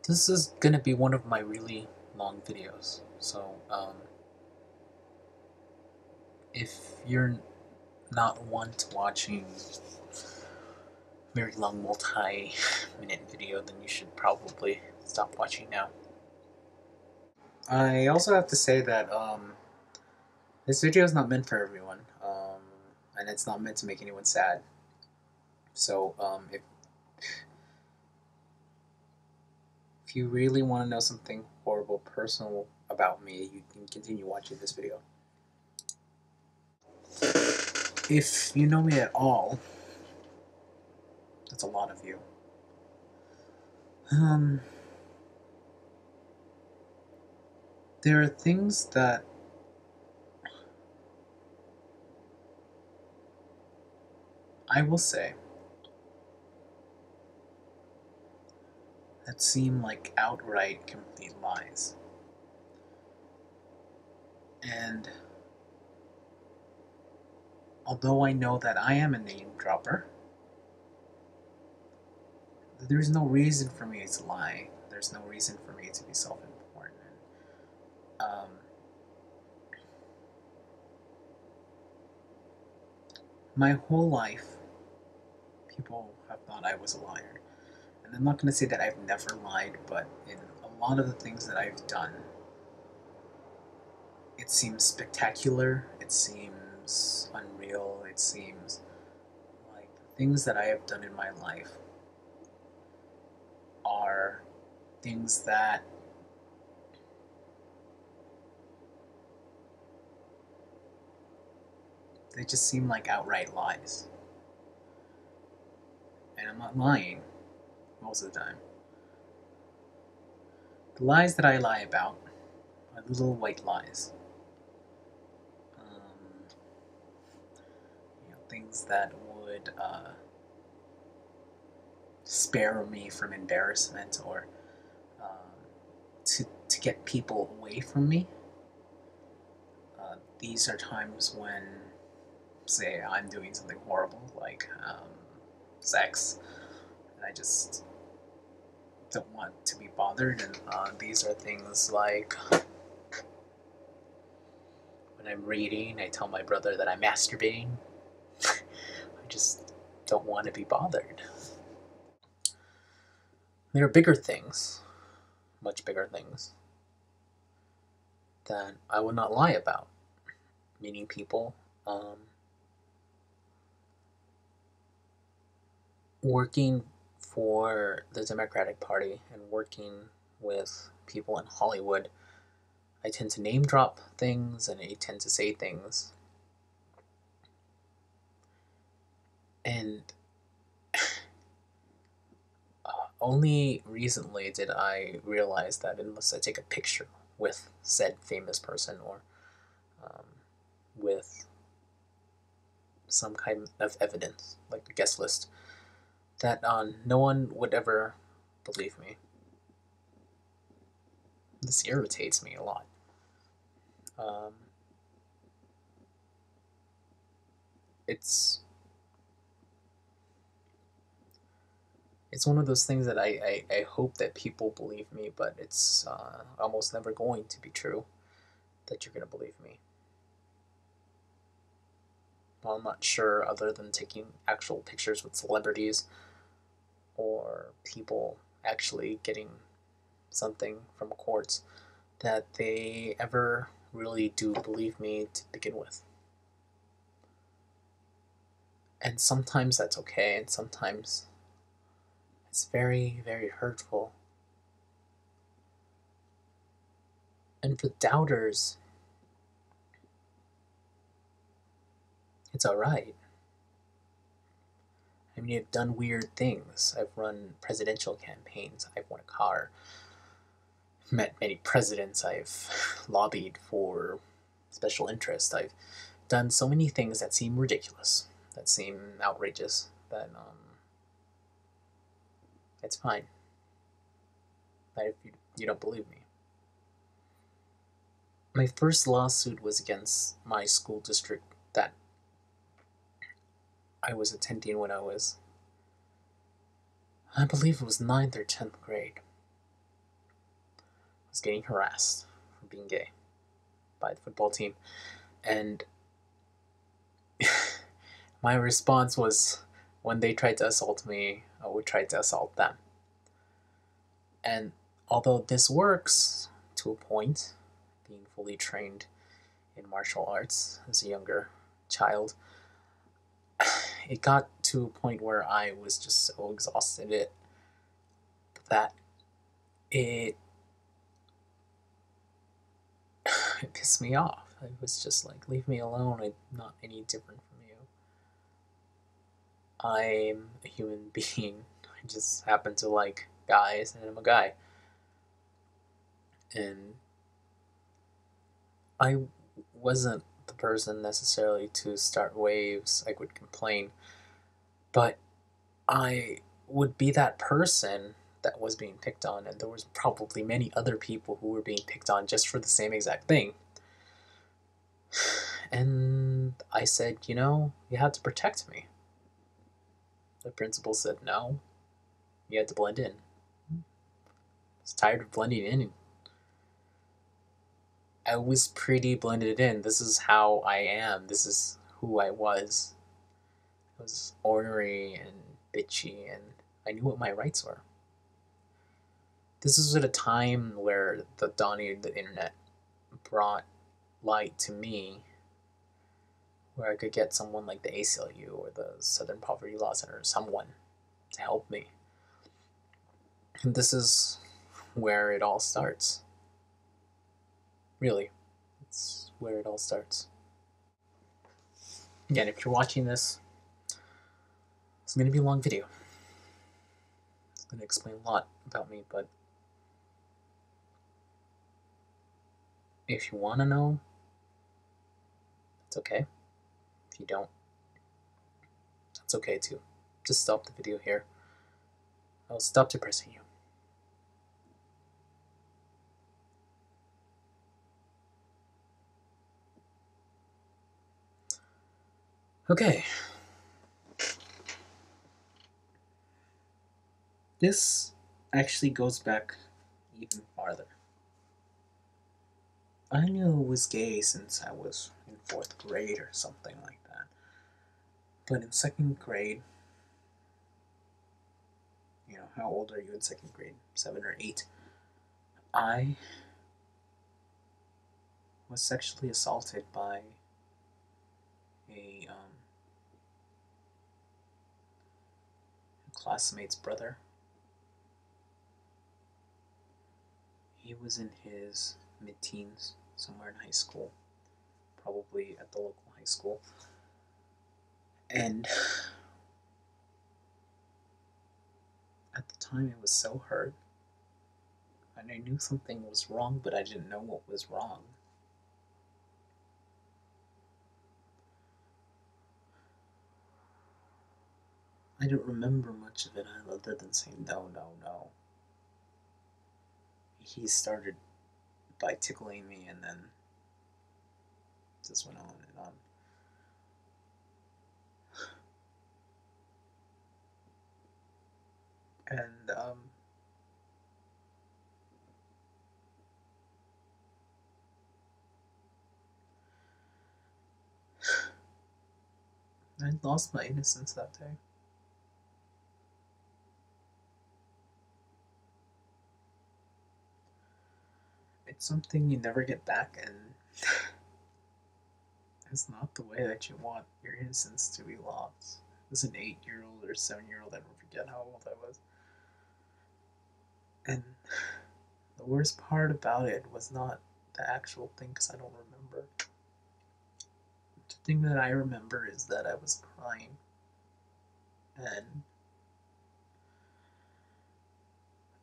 This is gonna be one of my really long videos, so if you're not one to watching very long multi-minute video, then you should probably stop watching now. I also have to say that this video is not meant for everyone, and it's not meant to make anyone sad. So if you really want to know something horrible, personal about me, you can continue watching this video. If you know me at all, that's a lot of you. There are things that I will say that seem like outright complete lies. And although I know that I am a name dropper, there's no reason for me to lie. There's no reason for me to be self-important. Um, my whole life, people have thought I was a liar. And I'm not going to say that I've never lied, but in a lot of the things that I've done, it seems spectacular, it seems unreal, it seems like the things that I have done in my life are things that they just seem like outright lies. And I'm not lying most of the time. The lies that I lie about are little white lies. Things that would spare me from embarrassment or to get people away from me. These are times when, say, I'm doing something horrible like sex, and I just don't want to be bothered. And these are things like when I'm reading, I tell my brother that I'm masturbating. I just don't want to be bothered. There are bigger things, much bigger things, that I would not lie about. Meeting people, working for the Democratic Party and working with people in Hollywood, I tend to name drop things and I tend to say things. And only recently did I realize that unless I take a picture with said famous person or with some kind of evidence, like the guest list, that no one would ever believe me. This irritates me a lot. It's one of those things that I hope that people believe me, but it's almost never going to be true that you're going to believe me. Well, I'm not sure, other than taking actual pictures with celebrities or people actually getting something from courts, that they ever really do believe me to begin with. And sometimes that's okay, and sometimes it's very, very hurtful. And for doubters, it's alright. I mean, I've done weird things. I've run presidential campaigns. I've won a car. I've met many presidents. I've lobbied for special interest. I've done so many things that seem ridiculous, that seem outrageous, that it's fine. But if you don't believe me. My first lawsuit was against my school district that I was attending when I believe it was 9th or 10th grade. was getting harassed for being gay by the football team. And my response was, when they tried to assault me, I would try to assault them. And although this works to a point, being fully trained in martial arts as a younger child, it got to a point where I was just so exhausted that it pissed me off. It was just like, leave me alone. I'm not any different from you. I'm a human being. I just happen to like guys, and I'm a guy. And I wasn't the person necessarily to start waves. I would complain, but I would be that person that was being picked on, and there was probably many other people who were being picked on just for the same exact thing. And I said, you had to protect me. The principal said, no, you had to blend in. I was tired of blending in. I was pretty blended in. This is how I am. This is who I was. I was ornery and bitchy, and I knew what my rights were. This was at a time where the dawning of the internet brought light to me, where I could get someone like the ACLU or the Southern Poverty Law Center, or someone to help me. And this is where it all starts. Really, it's where it all starts. Again, if you're watching this, it's going to be a long video. It's going to explain a lot about me, but if you want to know, it's okay. If you don't, that's okay too. Just stop the video here. I'll stop depressing you. Okay. This actually goes back even farther. I knew I was gay since I was in 4th grade or something like that. But in 2nd grade, how old are you in 2nd grade? 7 or 8? I was sexually assaulted by a classmate's brother. He was in his mid-teens, somewhere in high school, probably at the local high school. And at the time, I was so hurt. And I knew something was wrong, but I didn't know what was wrong. I don't remember much of it other than saying no, no, no. He started by tickling me, and then just went on and on. And I lost my innocence that day. It's something you never get back, and it's not the way that you want your innocence to be lost. As an 8-year-old or 7-year-old, I don't forget how old I was. And the worst part about it was not the actual thing, because I don't remember. The thing that I remember is that I was crying, and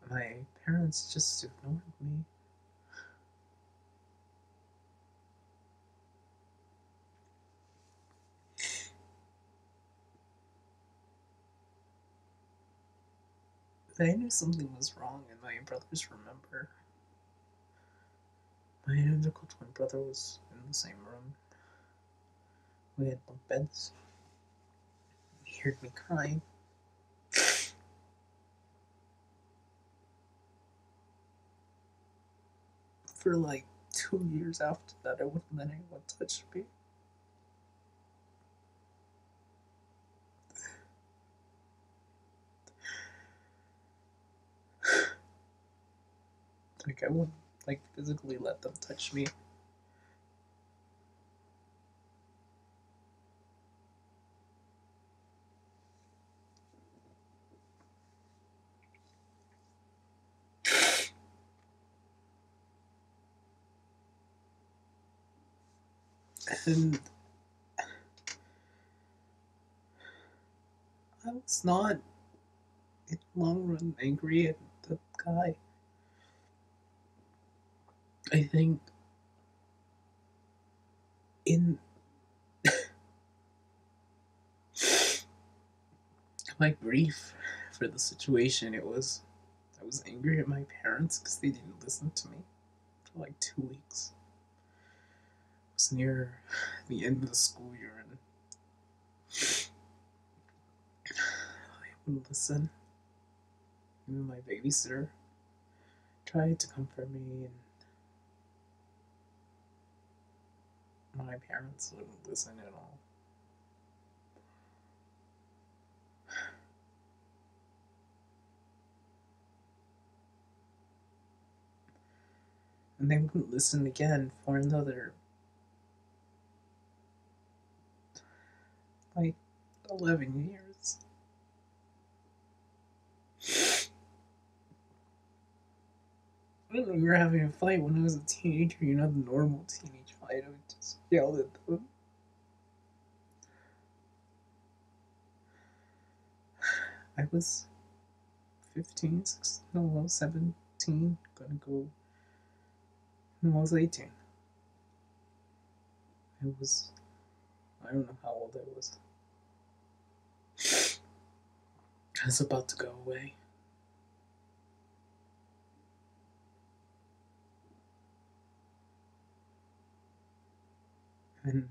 my parents just ignored me. I knew something was wrong, and my brothers remember. My identical twin brother was in the same room. We had bunk beds. He heard me crying. for like 2 years after that, I wouldn't let anyone touch me. Like, I wouldn't, like, physically let them touch me. And I was not, in the long run, angry at the guy. I think in my grief for the situation, I was angry at my parents because they didn't listen to me for like 2 weeks. It was near the end of the school year, and they wouldn't listen. Even my babysitter tried to comfort me, and my parents wouldn't listen at all. And they wouldn't listen again for another, like, 11 years. When we were having a fight when I was a teenager, you know, the normal teenage fight, I would just yell at them. I was 15, 16, no, 17, gonna go. No, I was 18. I don't know how old I was. I was about to go away. And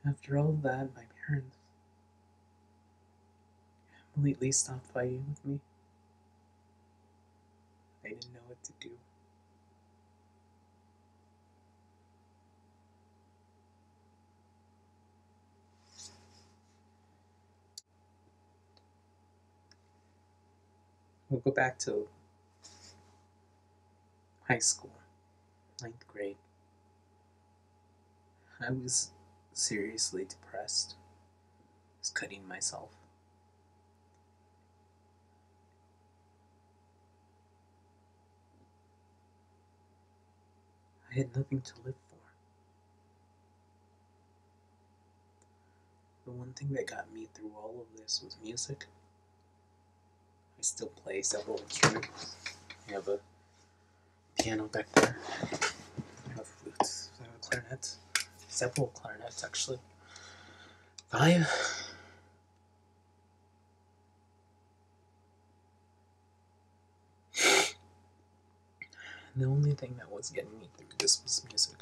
after all of that, my parents completely stopped fighting with me. They didn't know what to do. We'll go back to high school, 9th grade. I was seriously depressed. I was cutting myself. I had nothing to live for. The one thing that got me through all of this was music. I still play several instruments. I have a piano back there. I have flutes. I have a clarinet. Several clarinets, actually. 5. And the only thing that was getting me through this was music.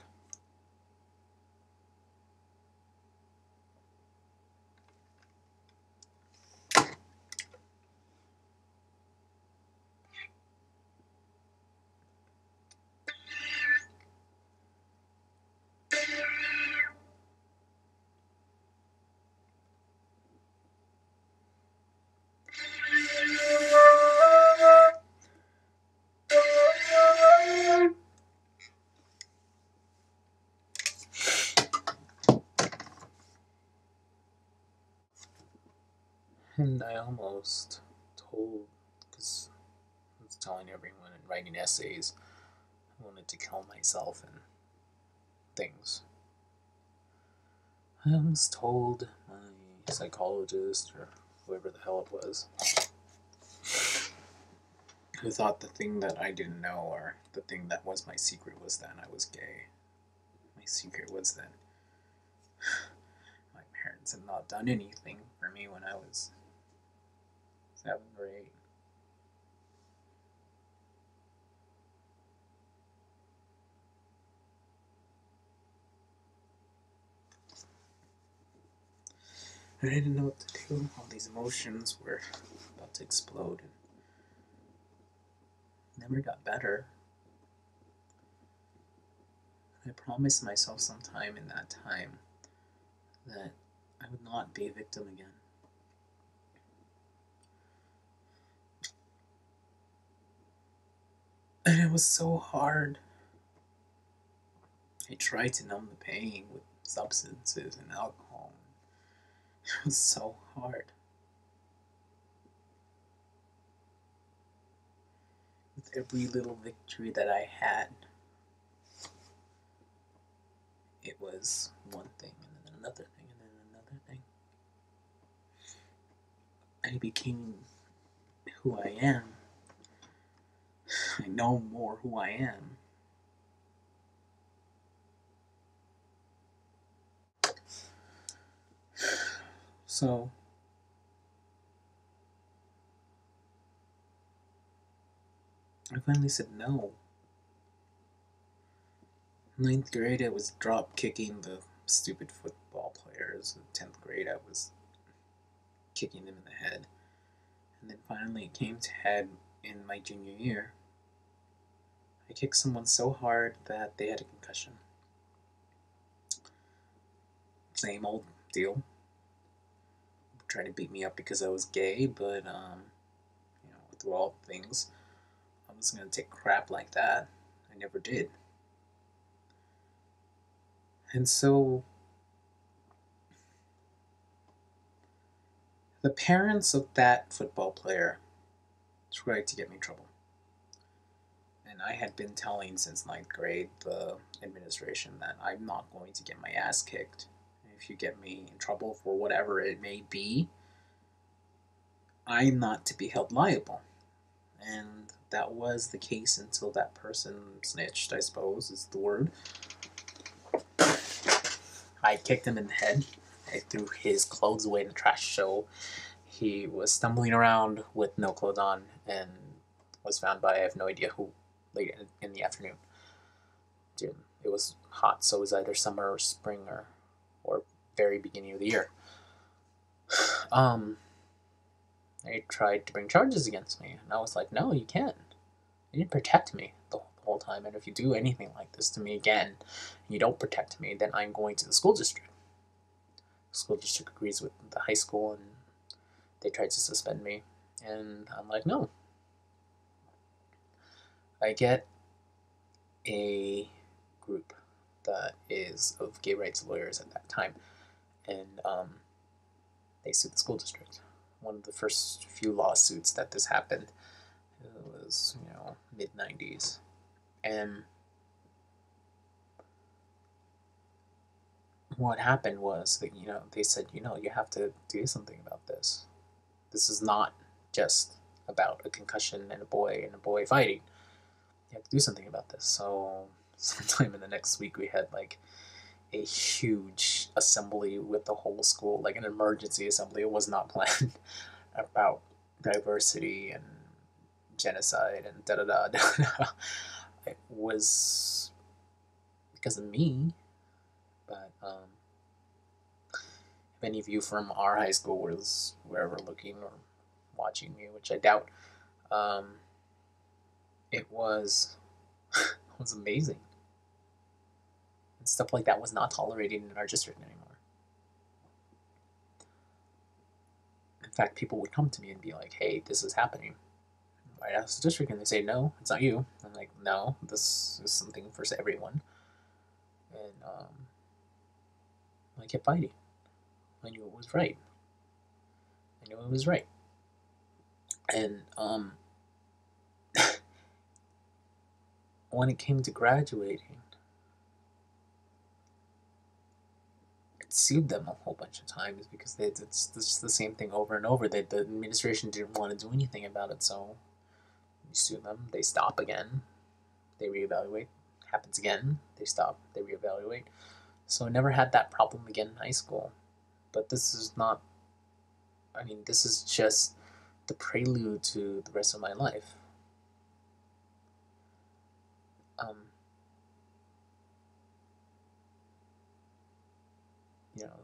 And I almost told, because I was telling everyone and writing essays, I wanted to kill myself and things. I almost told my psychologist, or whoever the hell it was, who thought the thing that I didn't know, or the thing that was my secret, was that I was gay. My secret was that my parents had not done anything for me when I was 7 or 8. I didn't know what to do. All these emotions were about to explode, and never got better. I promised myself sometime in that time that I would not be a victim again. And it was so hard. I tried to numb the pain with substances and alcohol. It was so hard. With every little victory that I had, it was one thing and then another thing and then another thing. I became who I am. I know more who I am. So, I finally said no. Ninth grade, I was drop kicking the stupid football players. In 10th grade, I was kicking them in the head. And then finally, it came to head in my junior year. I kicked someone so hard that they had a concussion. Same old deal. Trying to beat me up because I was gay, but through all things, I was gonna take crap like that. I never did. And so the parents of that football player tried to get me in trouble. And I had been telling since ninth grade the administration that I'm not going to get my ass kicked. If you get me in trouble for whatever it may be, I'm not to be held liable. And that was the case until that person snitched, I suppose is the word. I kicked him in the head. I threw his clothes away in the trash, so he was stumbling around with no clothes on and was found by I have no idea who late in the afternoon. Dude, it was hot, so it was either summer or spring or very beginning of the year. They tried to bring charges against me, and I was like, no, you can't. You didn't protect me the whole time, and if you do anything like this to me again, and you don't protect me, then I'm going to the school district. The school district agrees with the high school, and they tried to suspend me, and I'm like, no. I get a group that is of gay rights lawyers at that time, and they sued the school district. One of the first few lawsuits that this happened, it was mid 90s, and what happened was that they said you have to do something about this. This is not just about a concussion and a boy fighting. You have to do something about this. So sometime in the next week we had like a huge assembly with the whole school, like an emergency assembly. It was not planned about diversity and genocide and da da da da. It was because of me, but if any of you from our high school were ever looking or watching me, which I doubt, it was it was amazing. And stuff like that was not tolerated in our district anymore. In fact, people would come to me and be like, hey, this is happening. I'd ask the district, and they say, no, it's not you. I'm like, no, this is something for everyone. And I kept fighting. I knew it was right. And when it came to graduating, I sued them a whole bunch of times because it's the same thing over and over. The administration didn't want to do anything about it, so you sue them, they stop again, they reevaluate, happens again, they stop, they reevaluate. So I never had that problem again in high school. But this is not, this is just the prelude to the rest of my life.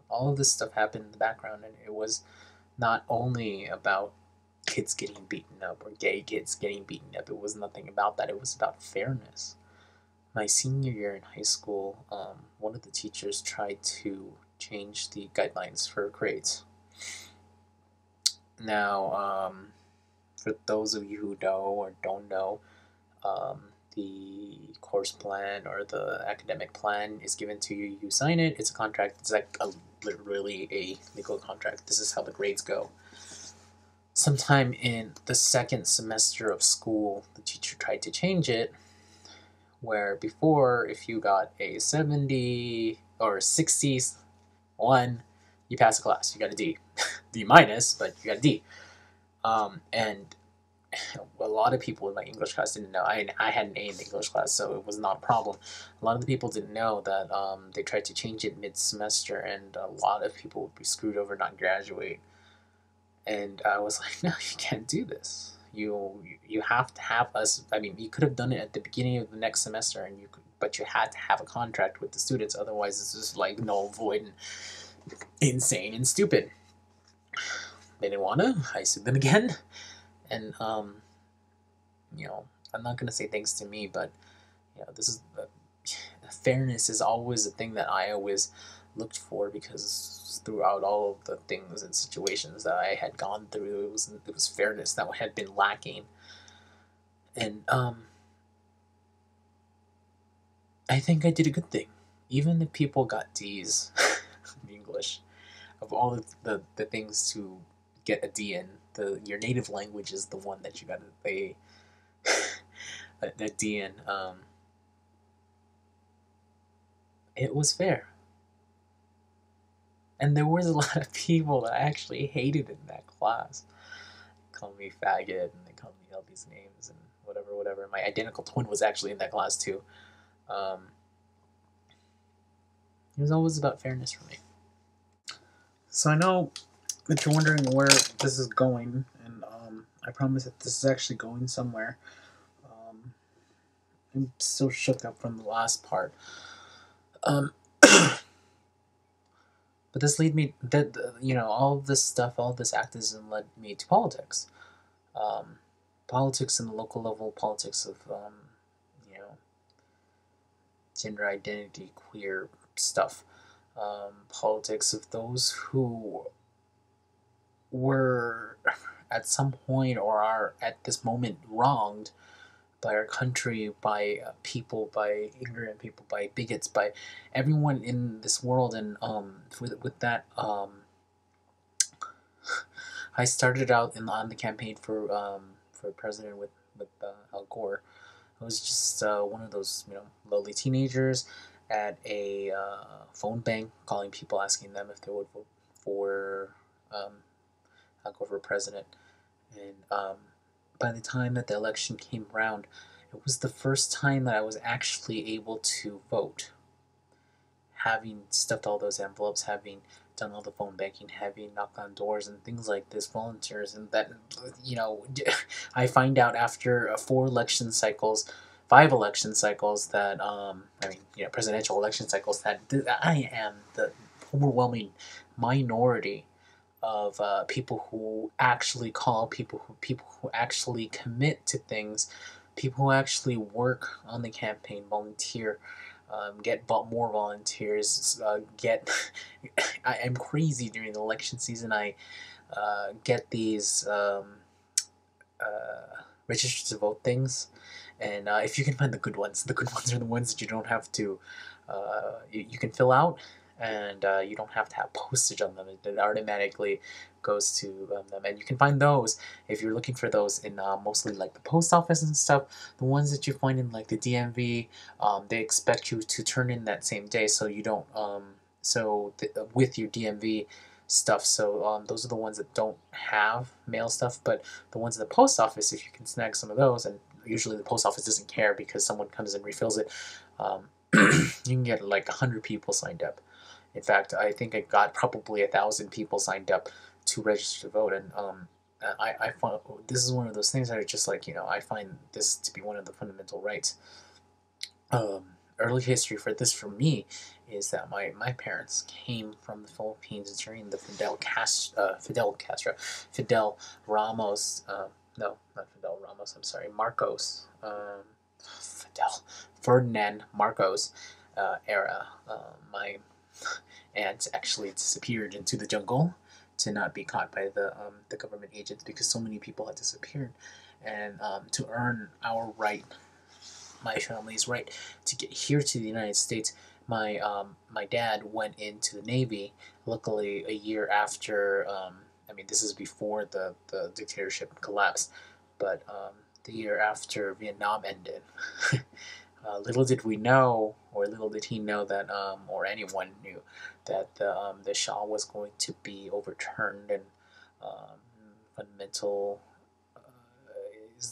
All of this stuff happened in the background, and it was not only about kids getting beaten up or gay kids getting beaten up. It was nothing about that. It was about fairness. my senior year in high school, one of the teachers tried to change the guidelines for grades. Now, for those of you who know or don't know, um, the course plan or the academic plan is given to you. You sign it. It's a contract. It's like literally a legal contract. This is how the grades go. Sometime in the second semester of school, the teacher tried to change it, where before, if you got a 70 or 61, you pass the class. You got a D. D minus, but you got a D. And a lot of people in my English class didn't know. I had an A in the English class, so it was not a problem. A lot of the people didn't know that they tried to change it mid-semester, and a lot of people would be screwed over, not graduate. And I was like, no, you can't do this. You have to have us. I mean, you could have done it at the beginning of the next semester, and but you had to have a contract with the students. Otherwise, it's just like null, void, and insane and stupid. They didn't want to. I sued them again, and I'm not gonna say thanks to me, but this is fairness is always a thing that I always looked for, because throughout all of the things and situations that I had gone through, it was fairness that had been lacking. And I think I did a good thing, even if people got D's in English. Of all the things to get a D in, your native language is the one that you got to pay a D in. It was fair. And there was a lot of people that I actually hated in that class. They called me faggot, and they called me all these names and whatever. My identical twin was actually in that class too. It was always about fairness for me. So I know that you're wondering where this is going, and I promise that this is actually going somewhere. I'm still shook up from the last part. But this led me that all of this stuff, all of this activism led me to politics. Politics in the local level, politics of gender identity, queer stuff, politics of those who were at some point or are at this moment wronged by our country, by people, by ignorant people, by bigots, by everyone in this world. And with that, I started out on the campaign for president with Al Gore. I was just one of those lowly teenagers at a phone bank, calling people, asking them if they would vote for Al Gore for president. And by the time that the election came around, it was the first time that I was actually able to vote. Having stuffed all those envelopes, having done all the phone banking, having knocked on doors and things like this, volunteers, and that, I find out after 5 election cycles that, presidential election cycles, that I am the overwhelming minority of people who actually call, people who actually commit to things, people who actually work on the campaign, volunteer, get more volunteers, get. I'm crazy during the election season. I get these register to vote things, and if you can find the good ones are the ones that you don't have to. You can fill out, and you don't have to have postage on them. It automatically goes to them, and you can find those if you're looking for those in mostly like the post office and stuff. The ones that you find in like the DMV, they expect you to turn in that same day, so you don't with your DMV stuff. So those are the ones that don't have mail stuff, but the ones in the post office, if you can snag some of those, and usually the post office doesn't care because someone comes and refills it, you can get like 100 people signed up. In fact, I think I got probably 1,000 people signed up to register to vote, and I find this is one of those things that are just like, I find this to be one of the fundamental rights. Early history for this for me is that my parents came from the Philippines during the Fidel Ramos, no, not Fidel Ramos, I'm sorry, Marcos Ferdinand Marcos era. My aunt actually disappeared into the jungle to not be caught by the government agents because so many people had disappeared, and to earn our right, my family's right to get here to the United States. My dad went into the Navy. Luckily, a year after, I mean, this is before the dictatorship collapsed, but the year after Vietnam ended. Little did we know, or little did he know that, or anyone knew, that the Shah was going to be overturned and um, fundamental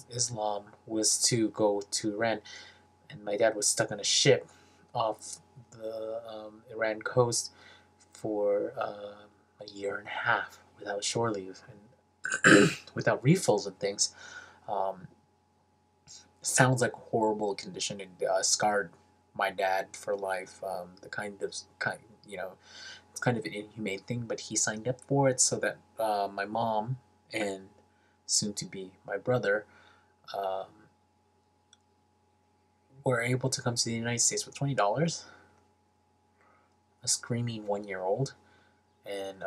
Islam was to go to Iran, and my dad was stuck on a ship off the Iran coast for a year and a half without shore leave and without refills and things. Um, Sounds like a horrible condition. It scarred my dad for life. The it's kind of an inhumane thing, but he signed up for it so that my mom and soon to be my brother um, were able to come to the United States with $20, a screaming 1 year old, and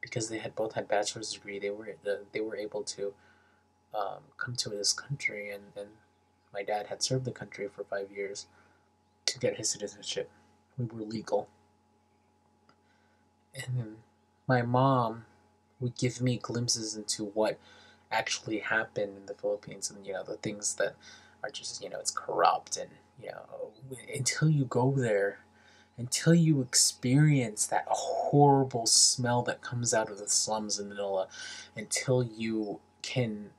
because they had both had bachelor's degree, they were able to come to this country, and my dad had served the country for 5 years to get his citizenship. We were legal, and my mom would give me glimpses into what actually happened in the Philippines, and the things that are just it's corrupt, and until you go there, until you experience that horrible smell that comes out of the slums in Manila, until you can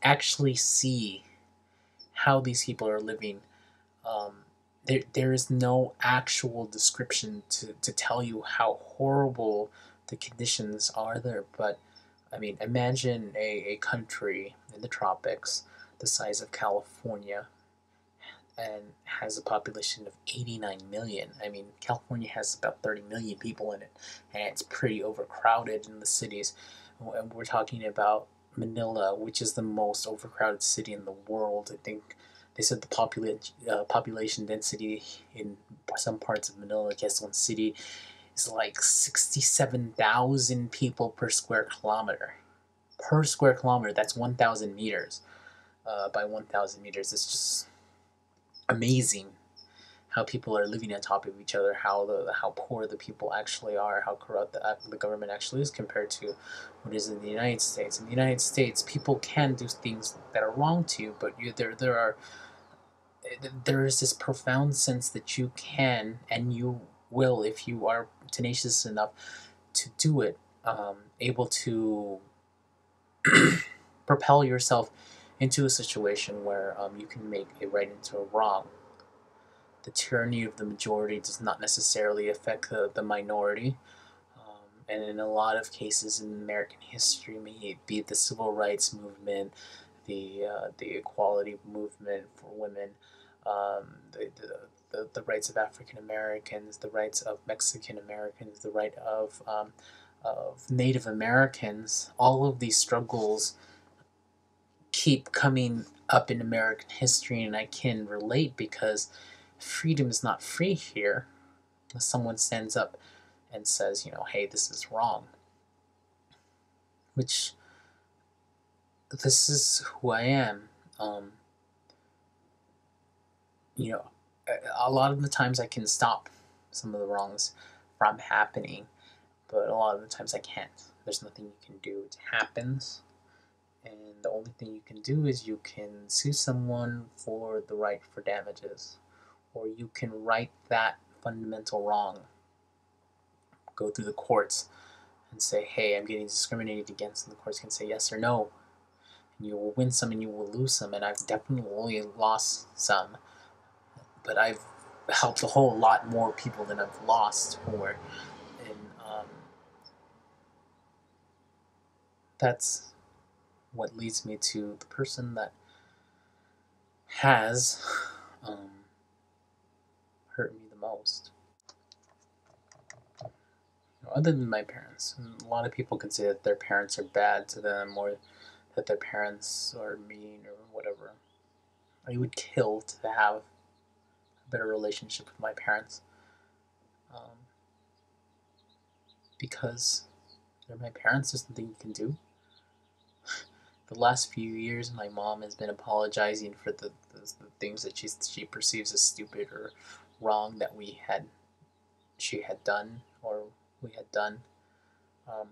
actually see how these people are living. There is no actual description to tell you how horrible the conditions are there. But I mean, imagine a country in the tropics the size of California and has a population of 89 million. I mean, California has about 30 million people in it, and it's pretty overcrowded in the cities. And we're talking about Manila, which is the most overcrowded city in the world. I think they said the population density in some parts of Manila, Quezon City, is like 67,000 people per square kilometer. Per square kilometer, that's 1,000 meters. By 1,000 meters, it's just amazing how people are living on top of each other, how poor the people actually are, how corrupt the government actually is compared to what is in the United States. In the United States, people can do things that are wrong to you, but there is this profound sense that you can and you will, if you are tenacious enough to do it, able to propel yourself into a situation where you can make a right into a wrong. The tyranny of the majority does not necessarily affect the minority. And in a lot of cases in American history, may it be the civil rights movement, the equality movement for women, the rights of African Americans, the rights of Mexican Americans, the right of Native Americans, all of these struggles keep coming up in American history, and I can relate because freedom is not free here unless someone stands up and says, hey, this is wrong. Which, this is who I am. A lot of the times I can stop some of the wrongs from happening, but a lot of the times I can't. There's nothing you can do. It happens, and the only thing you can do is you can sue someone for the right for damages, or you can right that fundamental wrong. Go through the courts and say, hey, I'm getting discriminated against, and the courts can say yes or no. And you will win some and you will lose some, and I've definitely lost some, but I've helped a whole lot more people than I've lost for. And that's what leads me to the person that has hurt me the most. Other than my parents, and a lot of people can say that their parents are bad to them, or that their parents are mean or whatever. I would kill to have a better relationship with my parents, um, because they're my parents. There's nothing you can do. The last few years, my mom has been apologizing for the things that she perceives as stupid or wrong that she had done or we had done. Um,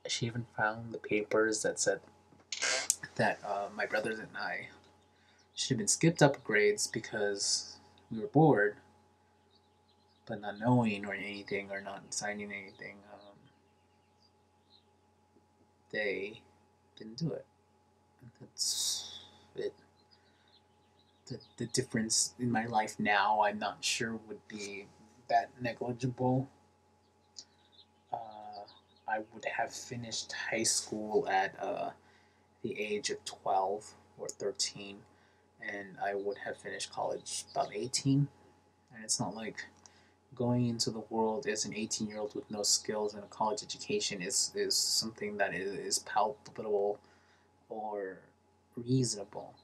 she even found the papers that said that my brothers and I should have been skipped up grades because we were bored, but not knowing or anything or not signing anything. They didn't do it. That's it. The difference in my life now, I'm not sure would be that negligible. Uh, I would have finished high school at the age of 12 or 13, and I would have finished college about 18. And it's not like going into the world as an 18-year-old with no skills and a college education is something that is palpable or reasonable.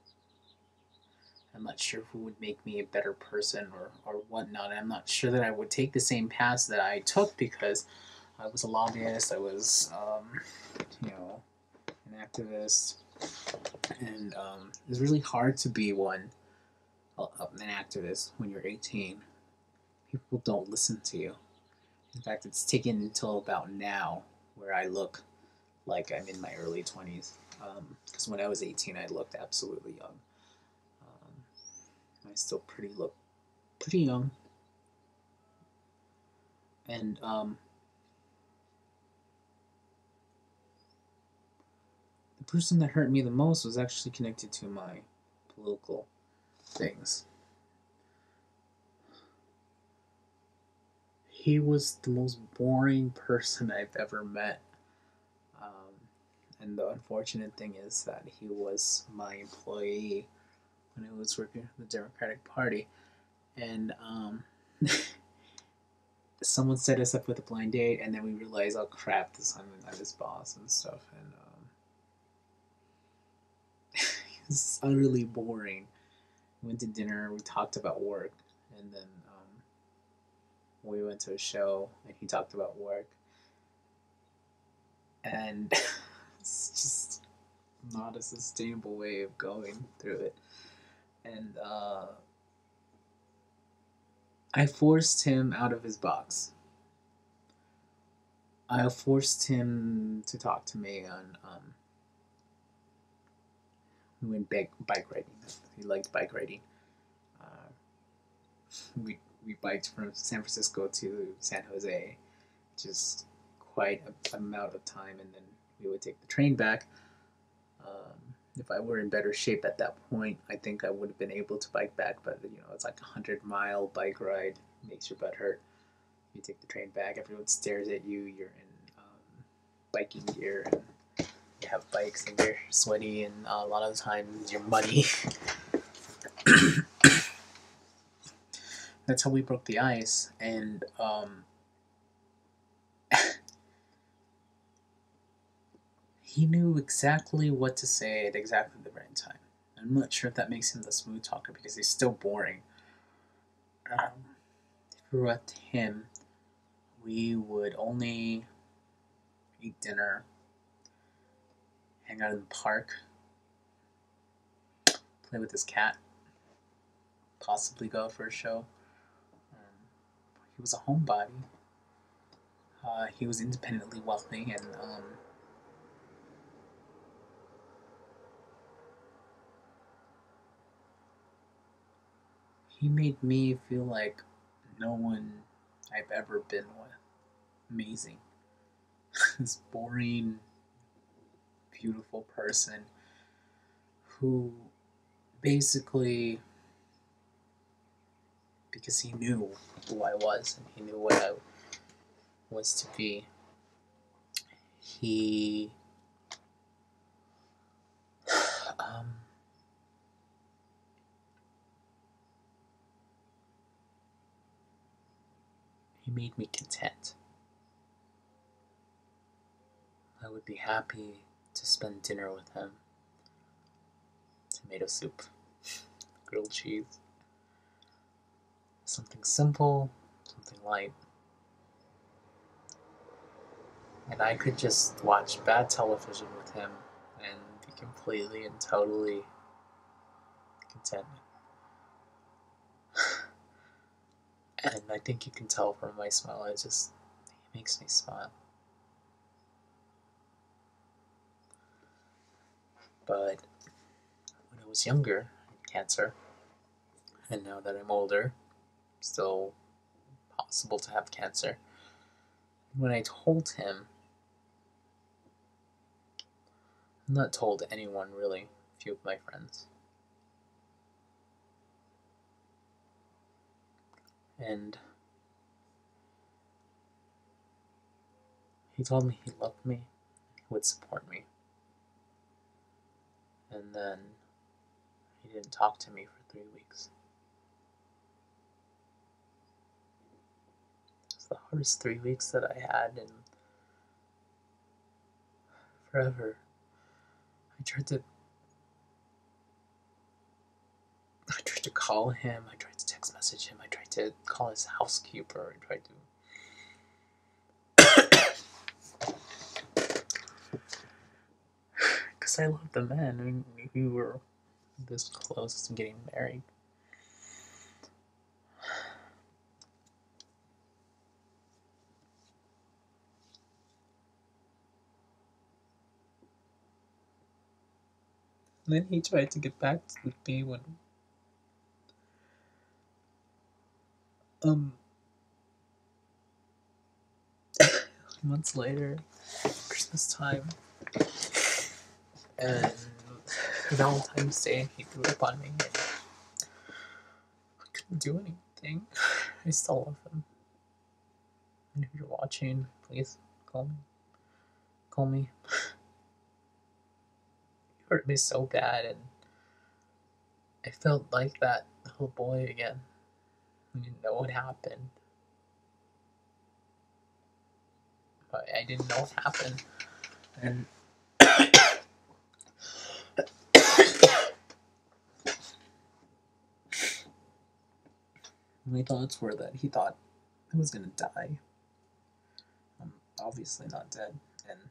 I'm not sure who would make me a better person or whatnot. I'm not sure that I would take the same path that I took because I was a lobbyist. I was, an activist, and it's really hard to be an activist when you're 18. People don't listen to you. In fact, it's taken until about now where I look like I'm in my early 20s. Because when I was 18, I looked absolutely young. I still look pretty young, and the person that hurt me the most was actually connected to my political things. He was the most boring person I've ever met. Um, and the unfortunate thing is that he was my employee when I was working for the Democratic Party. And someone set us up with a blind date, and then we realized, oh crap, I'm his boss and stuff. And it's utterly boring. We went to dinner, we talked about work, and then we went to a show, and he talked about work. And it's just not a sustainable way of going through it. And I forced him out of his box. I forced him to talk to me on. We went bike riding. He liked bike riding. Uh, we biked from San Francisco to San Jose, which is quite a amount of time, and then we would take the train back. If I were in better shape at that point, I think I would have been able to bike back. But it's like 100-mile bike ride, makes your butt hurt. You take the train back, everyone stares at you. You're in biking gear, and you have bikes, and you're sweaty, and a lot of the times you're muddy. That's how we broke the ice, and he knew exactly what to say at exactly the right time. I'm not sure if that makes him the smooth talker because he's still boring. Throughout him, we would only eat dinner, hang out in the park, play with his cat, possibly go for a show. He was a homebody. He was independently wealthy, and he made me feel like no one I've ever been with. Amazing. This boring, beautiful person who basically, because he knew who I was and he knew what I was to be, he um, he made me content. I would be happy to spend dinner with him. tomato soup, grilled cheese. Something simple, something light. And I could just watch bad television with him and be completely and totally content. And I think you can tell from my smile, it makes me smile. But when I was younger, I had cancer, and now that I'm older, still possible to have cancer. When I told him, I'm not told anyone really, a few of my friends. And he told me he loved me, he would support me. And then he didn't talk to me for 3 weeks. It's the hardest 3 weeks that I had in forever. I tried to call him, I tried to text message him, I tried to call his housekeeper, I tried to because I love the man. I mean, we were this close to getting married. And then he tried to get back with me when months later, Christmas time, and Valentine's Day, he threw up on me. And I couldn't do anything. I still love him. And if you're watching, please call me. Call me. You hurt me so bad, and I felt like that little boy again. I didn't know what happened. But I didn't know what happened. And my thoughts were that he thought I was gonna die. I'm obviously not dead, and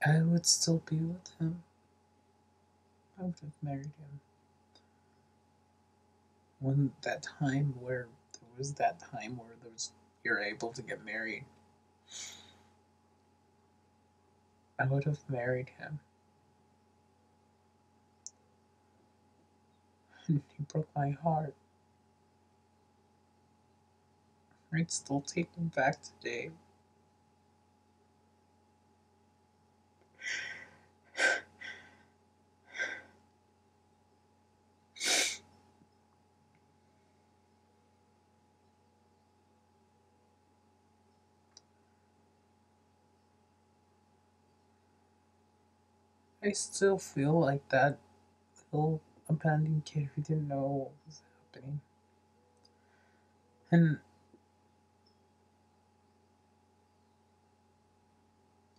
I would still be with him. I would have married him. When that time where you're able to get married, I would have married him. And he broke my heart. I'd still take him back today. I still feel like that little abandoned kid who didn't know what was happening. And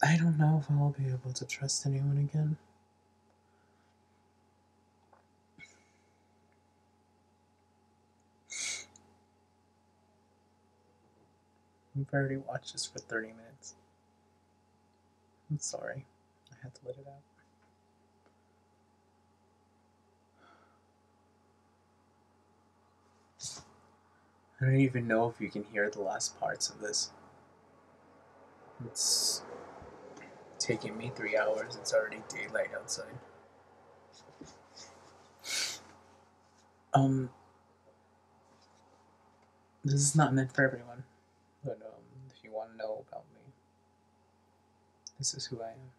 I don't know if I'll be able to trust anyone again. We've already watched this for 30 minutes. I'm sorry. I had to let it out. I don't even know if you can hear the last parts of this. It's taking me 3 hours. It's already daylight outside. This is not meant for everyone. But if you want to know about me, this is who I am.